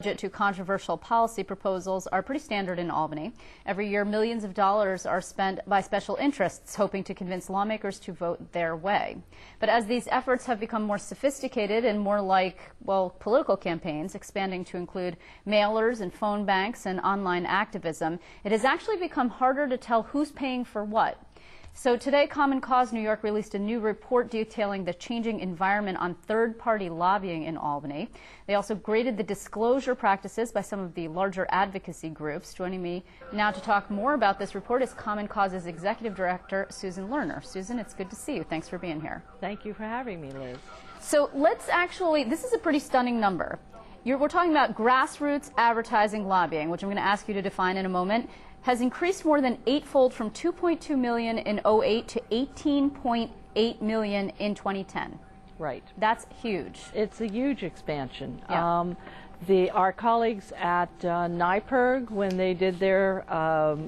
To controversial policy proposals are pretty standard in Albany. Every year, millions of dollars are spent by special interests hoping to convince lawmakers to vote their way. But as these efforts have become more sophisticated and more like, well, political campaigns, expanding to include mailers and phone banks and online activism, it has actually become harder to tell who's paying for what. So today, Common Cause New York released a new report detailing the changing environment on third-party lobbying in Albany. They also graded the disclosure practices by some of the larger advocacy groups. Joining me now to talk more about this report is Common Cause's Executive Director, Susan Lerner. Susan, it's good to see you. Thanks for being here. Thank you for having me, Liz. So let's actually, this is a pretty stunning number. We're talking about grassroots advertising lobbying, which I'm going to ask you to define in a moment, has increased more than eightfold from 2.2 million in 2008 to 18.8 million in 2010. Right. That's huge. It's a huge expansion. Yeah. Our colleagues at NYPIRG, when they did their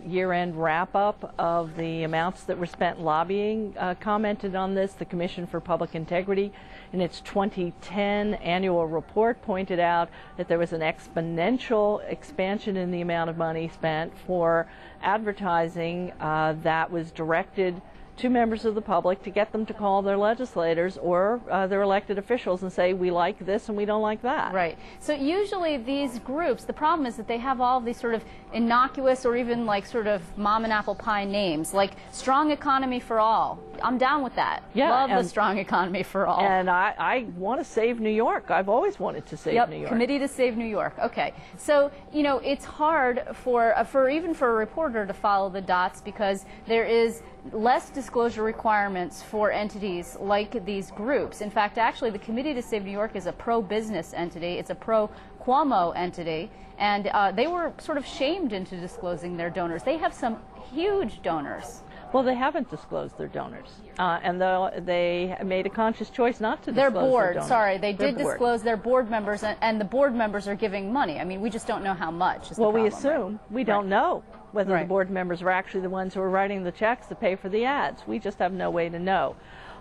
year-end wrap-up of the amounts that were spent lobbying, commented on this. The Commission for Public Integrity, in its 2010 annual report, pointed out that there was an exponential expansion in the amount of money spent for advertising that was directed to members of the public to get them to call their legislators or their elected officials and say, we like this and we don't like that. Right. So usually these groups, the problem is that they have all these sort of innocuous or even like sort of mom and apple pie names, like Strong Economy for All. I'm down with that. Yeah, love the Strong Economy for All. And I want to save New York. I've always wanted to save New York. Committee to Save New York. Okay. So, you know, it's hard for even for a reporter to follow the dots because there is less disclosure requirements for entities like these groups. In fact, actually, the Committee to Save New York is a pro-business entity. It's a pro-Cuomo entity, and they were sort of shamed into disclosing their donors. They have some huge donors. Well, they haven't disclosed their donors, and they made a conscious choice not to disclose their board. Their donors. Sorry, they did disclose their board members, and the board members are giving money. I mean, we just don't know how much. Is well, the problem, we assume right? we don't know whether Right. the board members are actually the ones who are writing the checks to pay for the ads. We just have no way to know.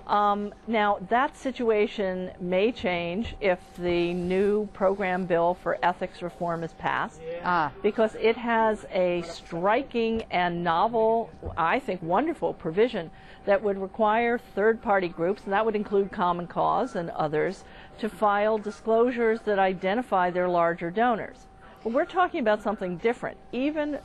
Now, that situation may change if the new program bill for ethics reform is passed, because it has a striking and novel, I think wonderful provision that would require third-party groups, and that would include Common Cause and others, to file disclosures that identify their larger donors. But we're talking about something different. Even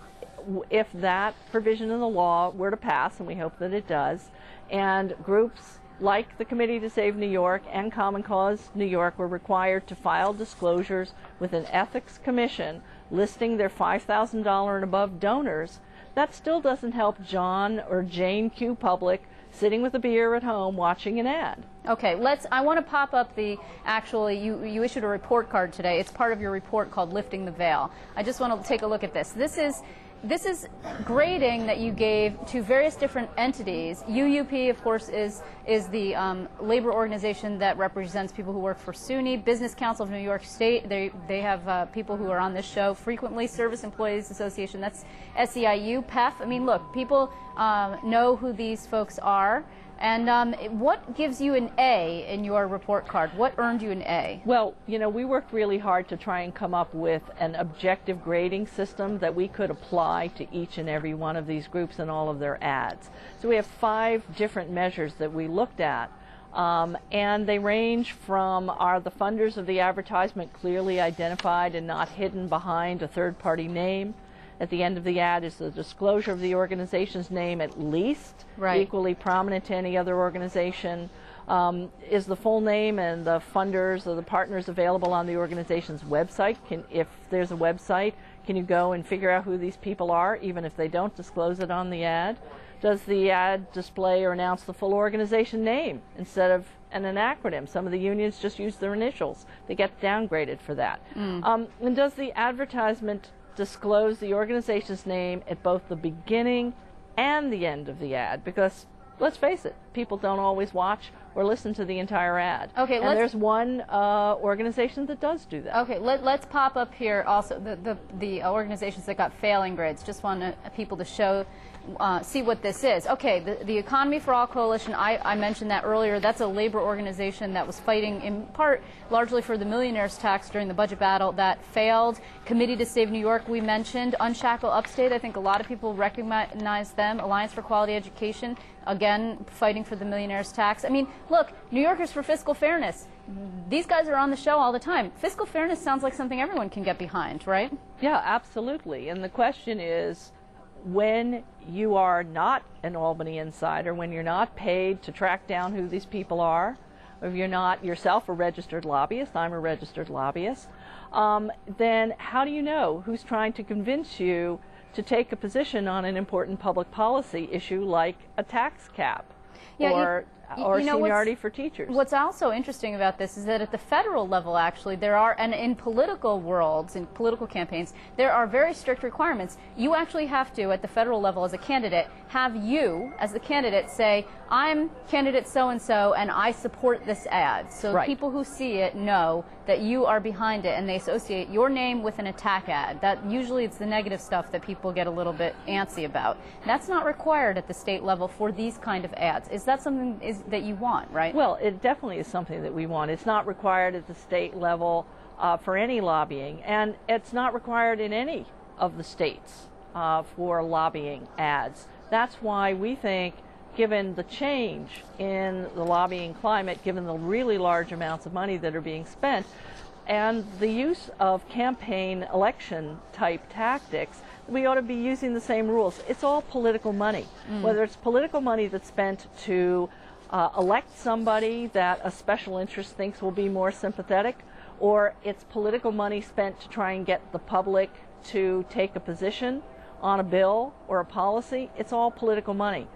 if that provision in the law were to pass, and we hope that it does, and groups like the Committee to Save New York and Common Cause New York were required to file disclosures with an ethics commission listing their $5,000 and above donors, that still doesn't help John or Jane Q. Public sitting with a beer at home watching an ad. Okay, I want to pop up you issued a report card today. It's part of your report called Lifting the Veil. I just want to take a look at this. This is grading that you gave to various different entities. UUP, of course, is the labor organization that represents people who work for SUNY. Business Council of New York State, they have people who are on this show frequently. Service Employees Association, that's SEIU, PEF. I mean, look, people know who these folks are. And what gives you an A in your report card? What earned you an A? Well, you know, we worked really hard to try and come up with an objective grading system that we could apply to each and every one of these groups and all of their ads. So we have 5 different measures that we looked at. And they range from, are the funders of the advertisement clearly identified and not hidden behind a third-party name? At the end of the ad is the disclosure of the organization's name at least equally prominent to any other organization. Is the full name and the funders or the partners available on the organization's website? If there's a website, can you go and figure out who these people are, even if they don't disclose it on the ad? Does the ad display or announce the full organization name instead of an acronym? Some of the unions just use their initials. They get downgraded for that. And does the advertisement disclose the organization's name at both the beginning and the end of the ad? Because let's face it, people don't always watch or listen to the entire ad. Okay, and there's one organization that does do that. Okay, let's pop up here also the organizations that got failing grades. Just want people to show, see what this is. Okay, the Economy for All Coalition, I mentioned that earlier. That's a labor organization that was fighting in part largely for the millionaire's tax during the budget battle. That failed. Committee to Save New York, we mentioned. Unshackle Upstate, I think a lot of people recognize them. Alliance for Quality Education, again, fighting for the millionaire's tax. I mean, look, New Yorkers for Fiscal Fairness. These guys are on the show all the time. Fiscal fairness sounds like something everyone can get behind, right? Yeah, absolutely. And the question is, when you are not an Albany insider, when you're not paid to track down who these people are, or if you're not yourself a registered lobbyist, I'm a registered lobbyist, then how do you know who's trying to convince you to take a position on an important public policy issue like a tax cap or seniority for teachers? What's also interesting about this is that at the federal level, actually, there are, and in political worlds, in political campaigns, there are very strict requirements. You actually have to, at the federal level as a candidate, have you, as the candidate, say, I'm candidate so-and-so and I support this ad. So right. People who see it know that you are behind it and they associate your name with an attack ad. That usually it's the negative stuff that people get a little bit antsy about. That's not required at the state level for these kind of ads. Is that something that you want, right? Well, it definitely is something that we want. It's not required at the state level for any lobbying, and it's not required in any of the states for lobbying ads. That's why we think, given the change in the lobbying climate, given the really large amounts of money that are being spent, and the use of campaign election type tactics, we ought to be using the same rules. It's all political money. Whether it's political money that's spent to elect somebody that a special interest thinks will be more sympathetic, or it's political money spent to try and get the public to take a position on a bill or a policy, it's all political money.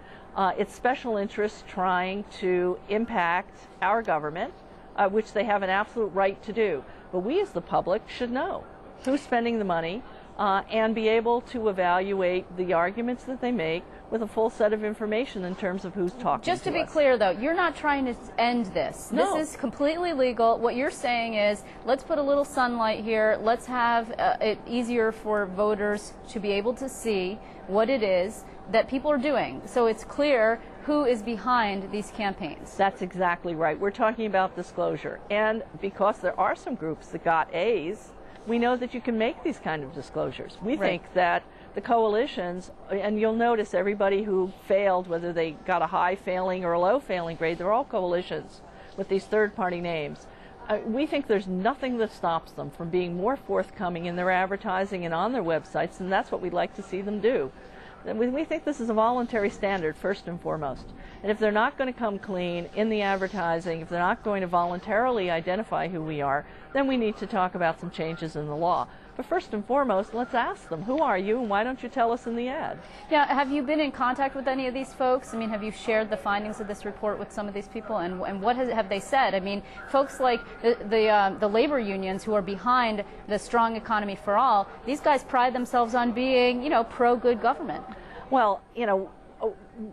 It's special interests trying to impact our government, which they have an absolute right to do. But we as the public should know who's spending the money and be able to evaluate the arguments that they make with a full set of information in terms of who's talking to us. Just to be clear, though, you're not trying to end this. No. This is completely legal. What you're saying is, let's put a little sunlight here. Let's have it easier for voters to be able to see what it is that people are doing. So it's clear who is behind these campaigns. That's exactly right. We're talking about disclosure. And because there are some groups that got A's, we know that you can make these kind of disclosures. We think that the coalitions, and you'll notice everybody who failed, whether they got a high failing or a low failing grade, they're all coalitions with these third-party names. We think there's nothing that stops them from being more forthcoming in their advertising and on their websites, and that's what we'd like to see them do. We think this is a voluntary standard, first and foremost. And if they're not going to come clean in the advertising, if they're not going to voluntarily identify who we are, then we need to talk about some changes in the law. But first and foremost, let's ask them, who are you and why don't you tell us in the ad? Yeah, have you been in contact with any of these folks? I mean, have you shared the findings of this report with some of these people? And what have they said? I mean, folks like the labor unions who are behind the strong economy for all, these guys pride themselves on being, you know, pro-good government. Well, you know,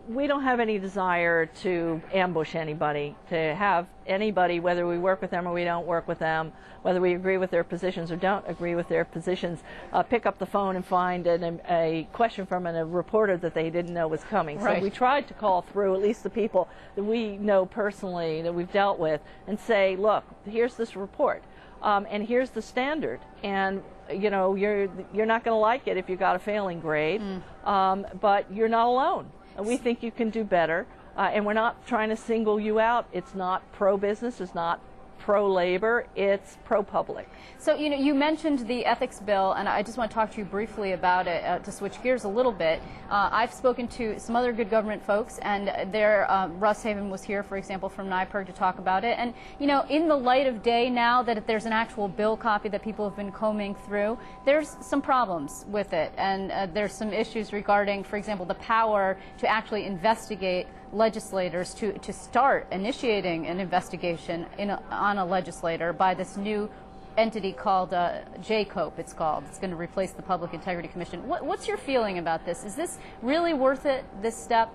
we don't have any desire to ambush anybody, to have anybody, whether we work with them or we don't work with them, whether we agree with their positions or don't agree with their positions, pick up the phone and find a question from a reporter that they didn't know was coming. Right. So we tried to call through at least the people that we know personally, that we've dealt with, and say, look, here's this report, and here's the standard, and you know, you're not going to like it if you got a failing grade, but you're not alone. We think you can do better, and we're not trying to single you out. It's not pro-business, it's not pro-labor, it's pro-public. So, you know, you mentioned the ethics bill, and I just want to talk to you briefly about it to switch gears a little bit. I've spoken to some other good government folks, and Russ Haven was here, for example, from NYPIRG to talk about it. And, you know, in the light of day now that there's an actual bill copy that people have been combing through, there's some problems with it, and there's some issues regarding, for example, the power to actually investigate legislators, to start initiating an investigation on a legislator by this new entity called JCOPE, it's called. It's going to replace the Public Integrity Commission. What's your feeling about this? Is this really worth it, this step?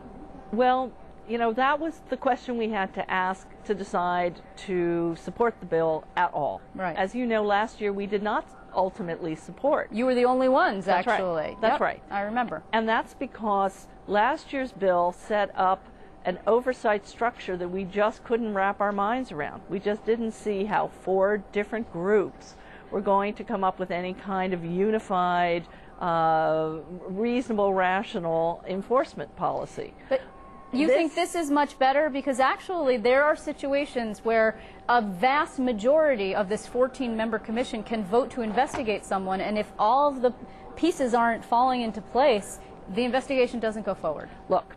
Well, you know, that was the question we had to ask to decide to support the bill at all. Right. As you know, last year we did not ultimately support. You were the only ones, That's actually. Right. That's Yep, right. I remember. And that's because last year's bill set up an oversight structure that we just couldn't wrap our minds around. We just didn't see how 4 different groups were going to come up with any kind of unified, reasonable, rational enforcement policy. But you think this is much better? Because actually there are situations where a vast majority of this 14-member commission can vote to investigate someone, and if all of the pieces aren't falling into place, the investigation doesn't go forward. Look,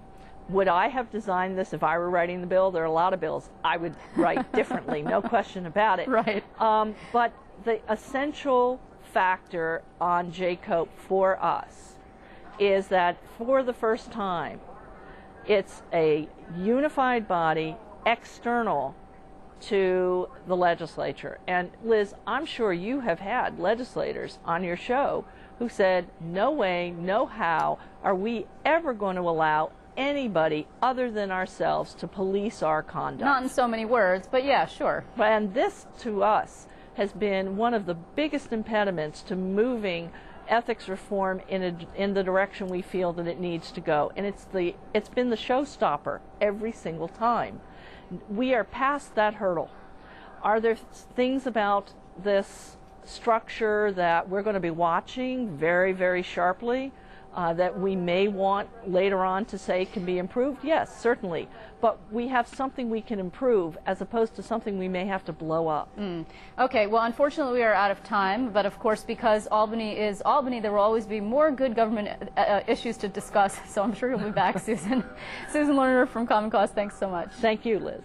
would I have designed this if I were writing the bill? There are a lot of bills I would write differently, no question about it. Right. But the essential factor on JCOPE for us is that for the first time, it's a unified body external to the legislature. And Liz, I'm sure you have had legislators on your show who said, no way, no how are we ever going to allow anybody other than ourselves to police our conduct. Not in so many words, but yeah, sure. And this, to us, has been one of the biggest impediments to moving ethics reform in the direction we feel that it needs to go. And it's been the showstopper every single time. We are past that hurdle. Are there things about this structure that we're going to be watching very, very sharply? That we may want later on to say can be improved? Yes, certainly. But we have something we can improve as opposed to something we may have to blow up. Okay, well, unfortunately we are out of time, but of course because Albany is Albany, there will always be more good government issues to discuss, so I'm sure you'll be back, Susan. Susan Lerner from Common Cause, thanks so much. Thank you, Liz.